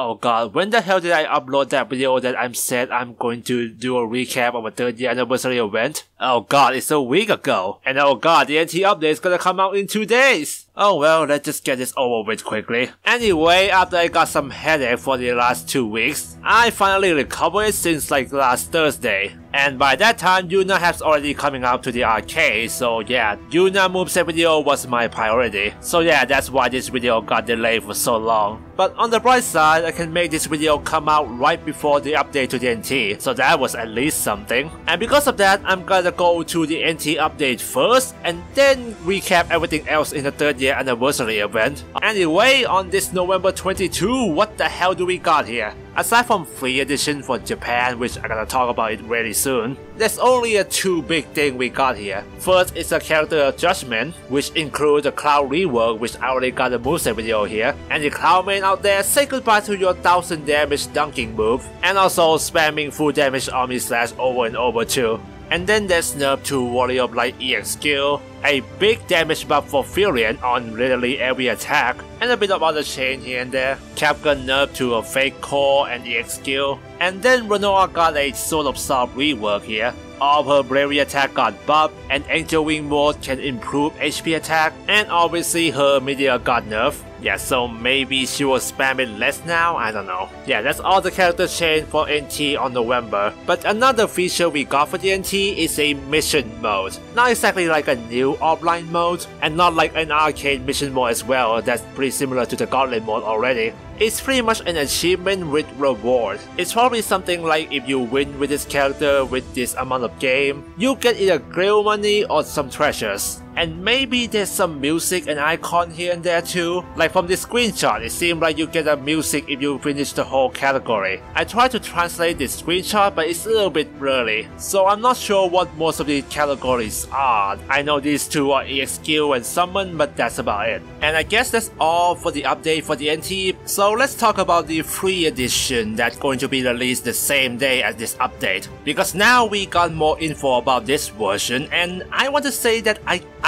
Oh god, when the hell did I upload that video that I'm said I'm going to do a recap of a 3rd year anniversary event? Oh god, it's a week ago. And oh god, the NT update is gonna come out in 2 days. Oh well, let's just get this over with quickly. Anyway, after I got some headache for the last 2 weeks, I finally recovered since like last Thursday. And by that time, Yuna has already coming out to the arcade, so yeah, Yuna Moveset video was my priority. So yeah, that's why this video got delayed for so long. But on the bright side, I can make this video come out right before the update to the NT, so that was at least something. And because of that, I'm gonna go to the NT update first, and then recap everything else in the 3rd year anniversary event. Anyway, on this November 22, what the hell do we got here? Aside from free edition for Japan, which I'm gonna talk about it really soon, there's only a 2 big thing we got here. First is a character adjustment, which includes the Cloud rework, which I already got a moveset video here. And the Cloud main out there, say goodbye to your 1000 damage dunking move, and also spamming full damage army slash over and over too. And then there's nerf to Warrior of Light EX skill, a big damage buff for Furion on literally every attack, and a bit of other change here and there. Capgun nerf to a fake core and EX skill, and then Renoa got a Sword of Salt rework here. All of her bravery attack got buffed, and Angel Wing mode can improve HP attack, and obviously her media got nerfed. Yeah, so maybe she will spam it less now, I don't know. Yeah, that's all the character change for NT on November. But another feature we got for the NT is a mission mode. Not exactly like a new offline mode, and not like an arcade mission mode as well, that's pretty similar to the Gauntlet mode already. It's pretty much an achievement with reward. It's probably something like if you win with this character with this amount of game, you get either grill money or some treasures. And maybe there's some music and icon here and there too. Like from this screenshot, it seems like you get a music if you finish the whole category. I tried to translate this screenshot, but it's a little bit blurry, so I'm not sure what most of the categories are. I know these two are EX skill and summon, but that's about it. And I guess that's all for the update for the NT. So let's talk about the free edition that's going to be released the same day as this update. Because now we got more info about this version, and I want to say that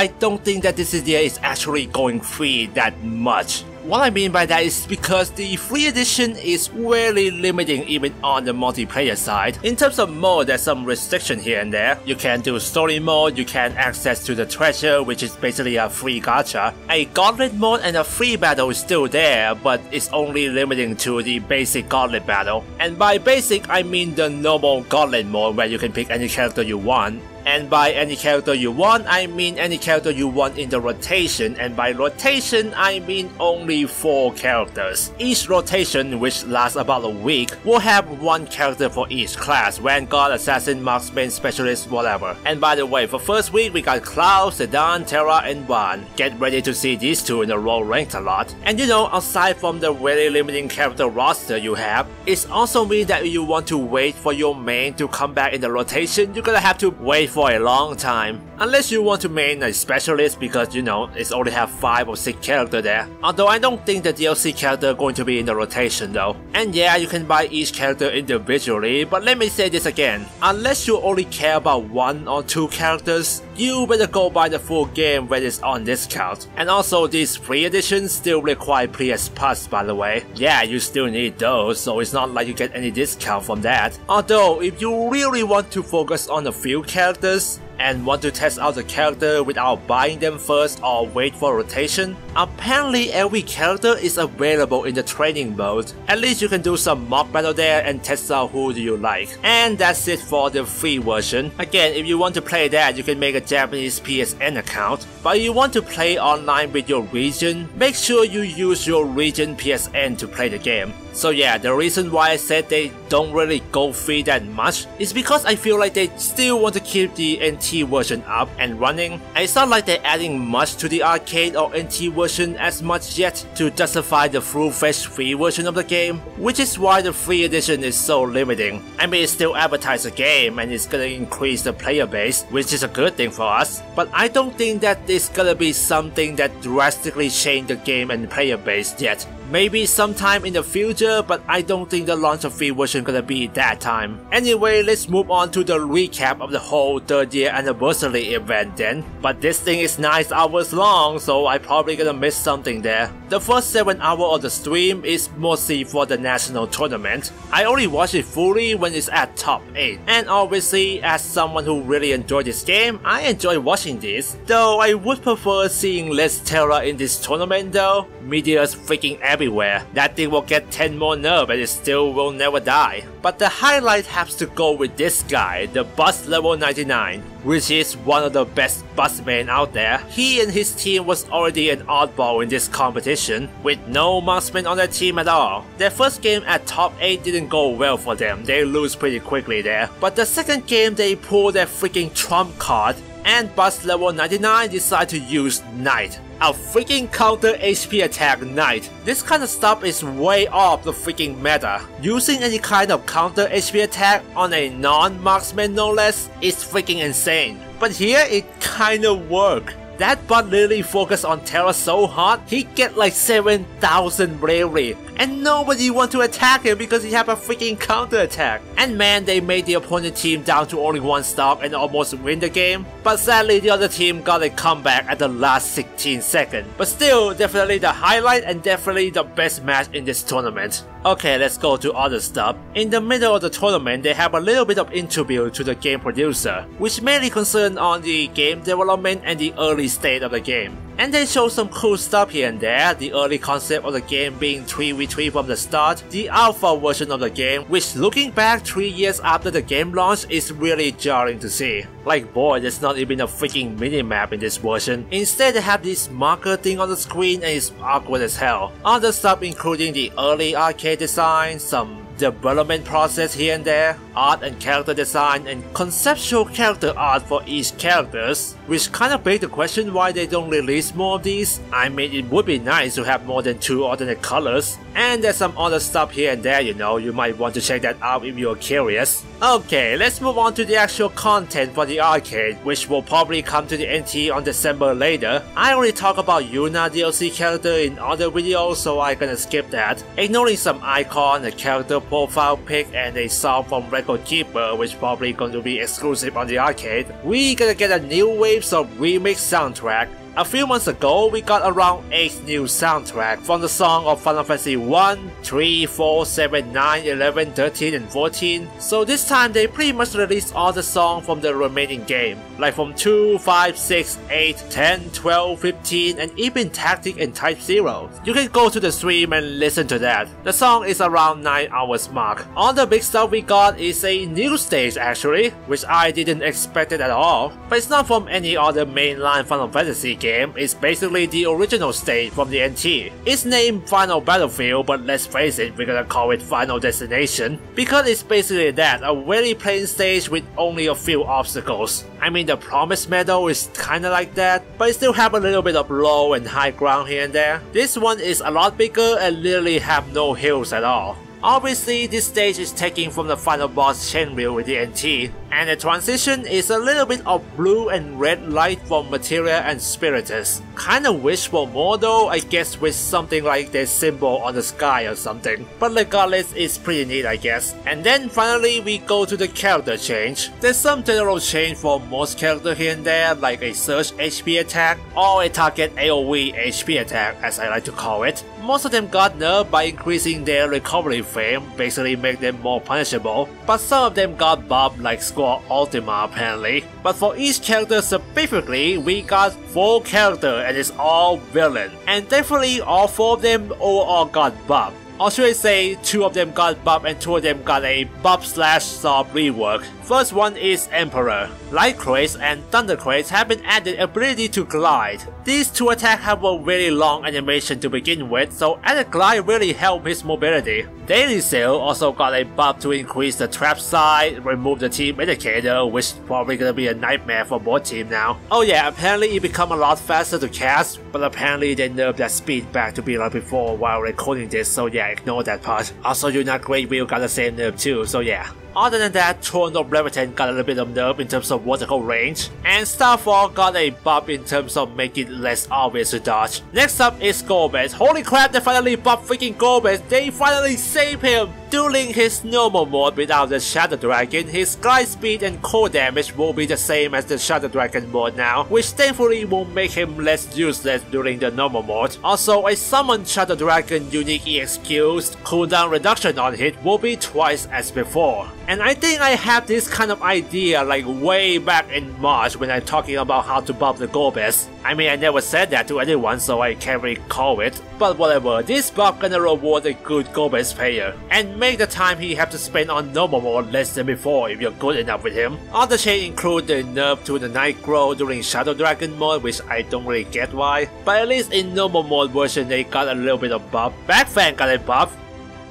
I don't think that Dissidia is actually going free that much. What I mean by that is because the free edition is really limiting even on the multiplayer side. In terms of mode, there's some restriction here and there. You can do story mode, you can access to the treasure, which is basically a free gacha. A gauntlet mode and a free battle is still there, but it's only limiting to the basic gauntlet battle. And by basic, I mean the normal gauntlet mode where you can pick any character you want. And by any character you want, I mean any character you want in the rotation, and by rotation, I mean only 4 characters. Each rotation, which lasts about a week, will have 1 character for each class: Vanguard, Assassin, Marksman, Specialist, whatever. And by the way, for first week, we got Cloud, Sedan, Terra, and Van. Get ready to see these 2 in the role ranked a lot. And you know, aside from the very limiting character roster you have, it also means that if you want to wait for your main to come back in the rotation, you're gonna have to wait for a long time. Unless you want to main a specialist, because you know, it's only have 5 or 6 characters there. Although I don't think the DLC character going to be in the rotation though. And yeah, you can buy each character individually, but let me say this again. Unless you only care about 1 or 2 characters, you better go buy the full game when it's on discount. And also, these free editions still require PS Plus, by the way. Yeah, you still need those, so it's not like you get any discount from that. Although, if you really want to focus on a few characters, and want to test out the character without buying them first or wait for rotation, apparently every character is available in the training mode. At least you can do some mock battle there and test out who do you like. And that's it for the free version. Again, if you want to play that, you can make a Japanese PSN account. But if you want to play online with your region, make sure you use your region PSN to play the game. So yeah, the reason why I said they don't really go free that much is because I feel like they still want to keep the NT version up and running. And it's not like they're adding much to the arcade or NT version as much yet to justify the full-fledged free version of the game, which is why the free edition is so limiting. I mean, it still advertises the game and it's gonna increase the player base, which is a good thing for us, but I don't think that it's gonna be something that drastically change the game and player base yet. Maybe sometime in the future, but I don't think the launch of free version gonna be that time. Anyway, let's move on to the recap of the whole 3rd year anniversary event then. But this thing is 9 hours long, so I probably gonna miss something there. The first 7 hours of the stream is mostly for the national tournament. I only watch it fully when it's at top 8. And obviously, as someone who really enjoyed this game, I enjoy watching this. Though I would prefer seeing less terror in this tournament though. Media is freaking everywhere. That thing will get 10 more nerfs and it still will never die. But the highlight has to go with this guy, the Boss level 99, which is one of the best bossmen out there. He and his team was already an oddball in this competition, with no marksman on their team at all. Their first game at top 8 didn't go well for them, they lose pretty quickly there. But the second game they pulled their freaking trump card, and Boss level 99 decided to use Knight. A freaking counter HP attack Knight. This kind of stuff is way off the freaking meta. Using any kind of counter HP attack on a non-marksman no less is freaking insane. But here it kinda worked. That bot literally focused on Terra so hard, he get like 7,000 bravery. And nobody want to attack him because he have a freaking counter attack. And man, they made the opponent team down to only 1 stock and almost win the game. But sadly, the other team got a comeback at the last 16 seconds. But still, definitely the highlight and definitely the best match in this tournament. Okay, let's go to other stuff. In the middle of the tournament, they have a little bit of interview to the game producer, which mainly concerned on the game development and the early state of the game. And they show some cool stuff here and there, the early concept of the game being 3v3 from the start, the alpha version of the game, which looking back 3 years after the game launch is really jarring to see. Like boy, there's not even a freaking minimap in this version. Instead they have this marker thing on the screen and it's awkward as hell. Other stuff including the early arcade design, some development process here and there, art and character design, and conceptual character art for each characters, which kinda beg the question why they don't release more of these. I mean, it would be nice to have more than 2 alternate colors, and there's some other stuff here and there, you know, you might want to check that out if you're curious. Okay, let's move on to the actual content for the arcade, which will probably come to the NT on December later. I already talked about Yuna DLC character in other videos, so I'm gonna skip that. Ignoring some icon, a character profile pic, and a song from Record Keeper, which probably going to be exclusive on the arcade, we gonna get a new waves of remix soundtrack. A few months ago, we got around 8 new soundtracks from the song of Final Fantasy 1, 3, 4, 7, 9, 11, 13, and 14. So this time they pretty much released all the songs from the remaining game, like from 2, 5, 6, 8, 10, 12, 15, and even Tactic and Type 0. You can go to the stream and listen to that. The song is around 9 hours mark. All the big stuff we got is a new stage actually, which I didn't expect it at all. But it's not from any other mainline Final Fantasy game. It's basically the original stage from the NT. It's named Final Battlefield, but let's face it, we're gonna call it Final Destination, because it's basically that, a very plain stage with only a few obstacles. I mean, the Promised Meadow is kinda like that, but it still have a little bit of low and high ground here and there. This one is a lot bigger and literally have no hills at all. Obviously, this stage is taken from the final boss Shenryu with the NT, and the transition is a little bit of blue and red light from Materia and Spiritus. Kinda wish for more though, I guess with something like their symbol on the sky or something. But regardless, it's pretty neat I guess. And then finally we go to the character change. There's some general change for most characters here and there, like a surge HP attack, or a target AoE HP attack as I like to call it. Most of them got nerfed by increasing their recovery frame, basically make them more punishable, but some of them got buffed like Squad Ultima apparently. But for each character specifically, we got 4 characters and it's all villain, and definitely all 4 of them overall got buffed. Or should I say, 2 of them got buffed and 2 of them got a buff/soft rework. First one is Emperor. Light Craze and Thunder Craze have been added ability to glide. These 2 attacks have a very long animation to begin with, so added glide really help his mobility. Daily Sail also got a buff to increase the trap side, remove the team indicator, which is probably gonna be a nightmare for both teams now. Oh yeah, apparently it become a lot faster to cast, but apparently they nerfed that speed back to be like before while recording this, so yeah, yeah, ignore that part. Also, Yuna Great Wheel got the same nerf too, so yeah. Other than that, Throne of Leviathan got a little bit of nerf in terms of vertical range, and Starfall got a buff in terms of making it less obvious to dodge. Next up is Golbez. Holy crap, they finally buffed freaking Golbez. They finally saved him! During his normal mode without the Shadow Dragon, his glide speed and core damage will be the same as the Shadow Dragon mode now, which thankfully will make him less useless during the normal mode. Also, a summoned Shadow Dragon unique EXQ's cooldown reduction on hit will be twice as before. And I think I have this kind of idea like way back in March when I'm talking about how to buff the Golbez. I mean, I never said that to anyone, so I can't recall it. But whatever, this buff gonna reward a good Golbez player, and make the time he have to spend on normal mode less than before if you're good enough with him. Other changes include the nerf to the Night Grow during Shadow Dragon mode, which I don't really get why. But at least in normal mode version they got a little bit of buff. Backfang got a buff.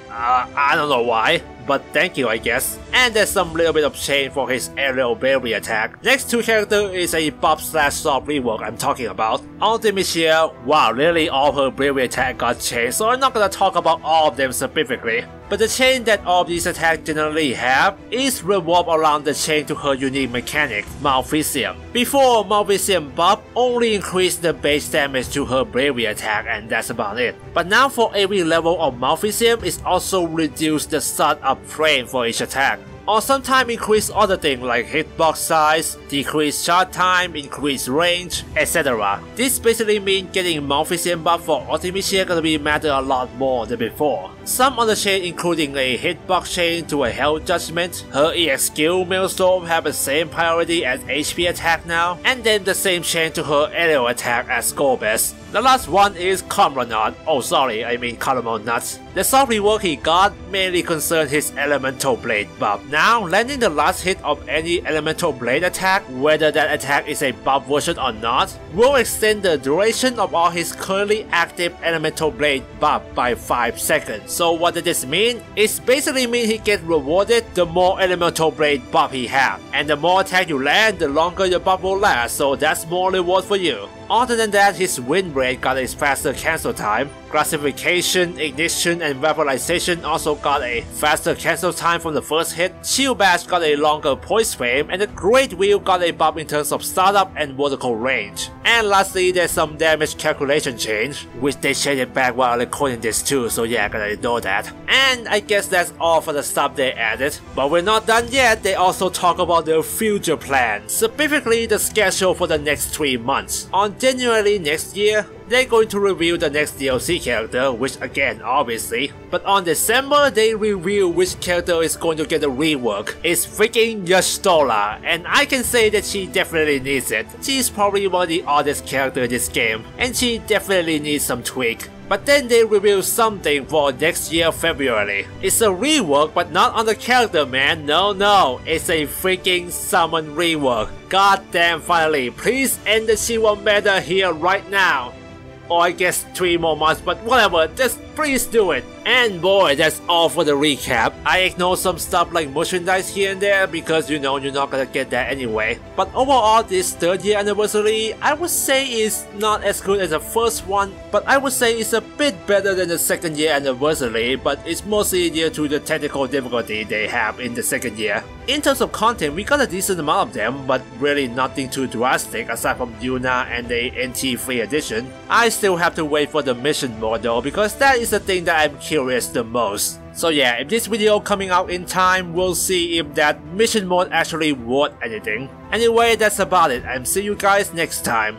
I don't know why, but thank you I guess. And there's some little bit of change for his aerial bravery attack. Next two character is a buff slash soft rework I'm talking about. Artemisia, wow, really all her bravery attack got changed, so I'm not gonna talk about all of them specifically. But the chain that all of these attacks generally have is revolved around the chain to her unique mechanic, Malfisium. Before, Malfisium buff only increased the base damage to her bravery attack and that's about it. But now for every level of Malfisium, it also reduced the startup frame for each attack. Or sometimes increase other things like hitbox size, decrease shot time, increase range, etc. This basically means getting Malfisium buff for Artemisia gonna be matter a lot more than before. Some other chain including a hitbox chain to a health judgment, her EXQ Maelstrom have the same priority as HP attack now, and then the same chain to her aerial attack as Golbez. The last one is Comronot. Oh sorry, I mean Caramel Nuts. The soft rework he got mainly concerned his Elemental Blade buff. Now, landing the last hit of any Elemental Blade attack, whether that attack is a buff version or not, will extend the duration of all his currently active Elemental Blade buff by 5 seconds. So what does this mean? It basically means he gets rewarded the more Elemental Blade buff he has. And the more attack you land, the longer your buff will last, so that's more reward for you. Other than that, his Windbreak got a faster cancel time. Classification, Ignition, and Vaporization also got a faster cancel time from the first hit. Shield Bash got a longer poise frame, and the Great Wheel got a buff in terms of startup and vertical range. And lastly, there's some damage calculation change, which they shaded back while recording this too, so yeah, gotta ignore that. And I guess that's all for the stuff they added. But we're not done yet, they also talk about their future plans, specifically the schedule for the next 3 months. On January next year, they're going to reveal the next DLC character, which again, obviously. But on December, they reveal which character is going to get a rework. It's freaking Y'shtola, and I can say that she definitely needs it. She's probably one of the oddest characters in this game, and she definitely needs some tweak. But then they reveal something for next year February. It's a rework, but not on the character, man. No, it's a freaking summon rework. God damn, finally, please end the She-Wolf meta here right now. Or I guess 3 more months, but whatever, just please do it. And boy, that's all for the recap. I ignore some stuff like merchandise here and there because you know you're not gonna get that anyway. But overall, this 3rd year anniversary, I would say is not as good as the first one, but I would say it's a bit better than the 2nd year anniversary, but it's mostly due to the technical difficulty they have in the 2nd year. In terms of content, we got a decent amount of them, but really nothing too drastic aside from Yuna and the NT free edition. I still have to wait for the mission mode though, because that is the thing that I'm curious the most. So yeah, if this video coming out in time, we'll see if that mission mode actually worth anything. Anyway, that's about it, and see you guys next time.